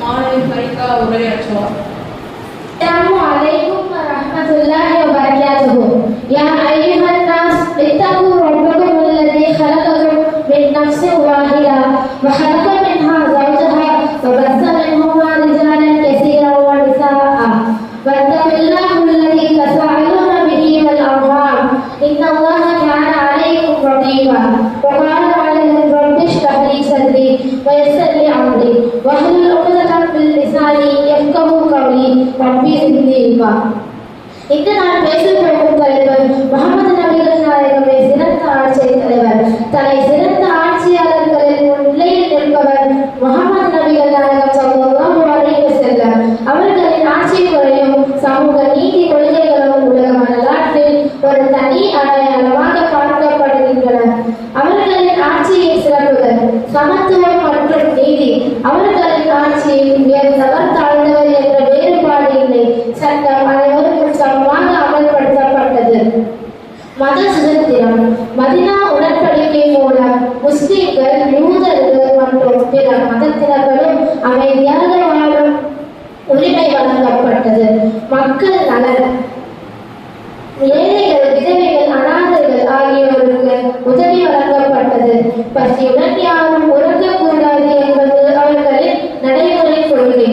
மாலை ஃபரிகா உரையாற்றுவார். السلام عليكم ورحمة الله وبركاته. يا أيها الناس اتقوا ربكم الذي خلقكم من نفس واحدة وخلق منها زوجها وبث منهما رجالا كثيرا ونساء واتقوا الله الذي تساءلون به والأرحام إن الله كان عليكم رقيبا. وقال عليهم رب اشرح لي صدري ويسر لي أمري واحلل عقدة من لساني يفقهوا قولي ربي زدني علما. இன்று நான் பேசப் போகும் தலைவர் முகமது நபிகள் நாயகமே சிறந்த ஆட்சி தலைவர். தலை சிறந்த ஆட்சியாளர்களின் முன்னிலையில் நிற்பவர் முகமது நபிகள் நாயகம் ஸல்லல்லாஹு அலைஹி வஸல்லம். அவர்களின் ஆட்சி முறையும் சமூக நீதி கொள்கைகளும் உலக வரலாற்றில் ஒரு தனி அடையாளமாக பார்க்கப்படுகின்றன. அவர்களின் ஆட்சியின் சிறப்புகள் சமத்துவம் மற்றும் நீதி. அவர்களின் ஆட்சியில் உயர்ந்தவர் தாழ்ந்தவர் என்ற வேறுபாடு இல்லை. சட்டம் அனைவருக்கும் சமமாக அமல்படுத்தப்பட்டது. மத சுதந்திரம். மதீனா உடன்படிக்கை மூலம் முஸ்லிம்கள், யூதர்கள் மற்றும் பிற மதத்தினர்களும் அமைதியாக வாழும் உரிமை வழங்கப்பட்டது. மக்கள் நலன். ஏழைகள், விதவைகள், அனாதைகள் ஆகியோருக்கு உதவி வழங்கப்பட்டது. பசியுடன் யாரும் உறங்கக்கூடாது என்பது அவர்களின் நடைமுறை கொள்கை.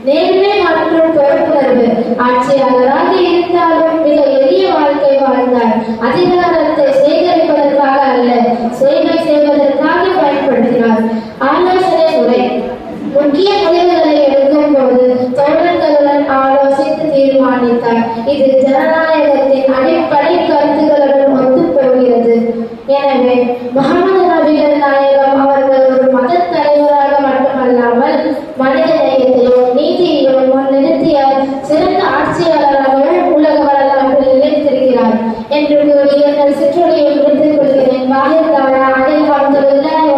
நேர்மை மற்றும் பொறுப்புணர்வு. ஆட்சியாளராக இருந்தாலும் மிக எளிய வாழ்க்கை வாழ்ந்தார். அதிகாரத்தை சேகரிப்பதற்காக அல்ல, சேவை செய்வதற்காக பயன்படுத்தினார். ஆலோசனை முறை. முக்கிய முடிவுகளை எடுக்கும் போது தோழர்களுடன் ஆலோசித்து தீர்மானித்தார். இது ஜனநாயகத்தின் அடிப்படை கருத்துக்களுடன் ஒத்துப் போகிறது. எனவே முகமது நபிகள் நாயகம் அவர்கள் ஒரு மத தலைவராக மட்டுமல்லாமல் மனித நேயத்தையும் நீதியையும் முன்னிறுத்திய சிறந்த ஆட்சியாளராகவும் உலக வரலாற்றில் நிலைத்திருக்கிறார் என்று கூறி எனது சிற்றுரையை முடித்துக் கொள்கிறேன். வாஹிர் தானா அல்ஹம்துலில்லாஹி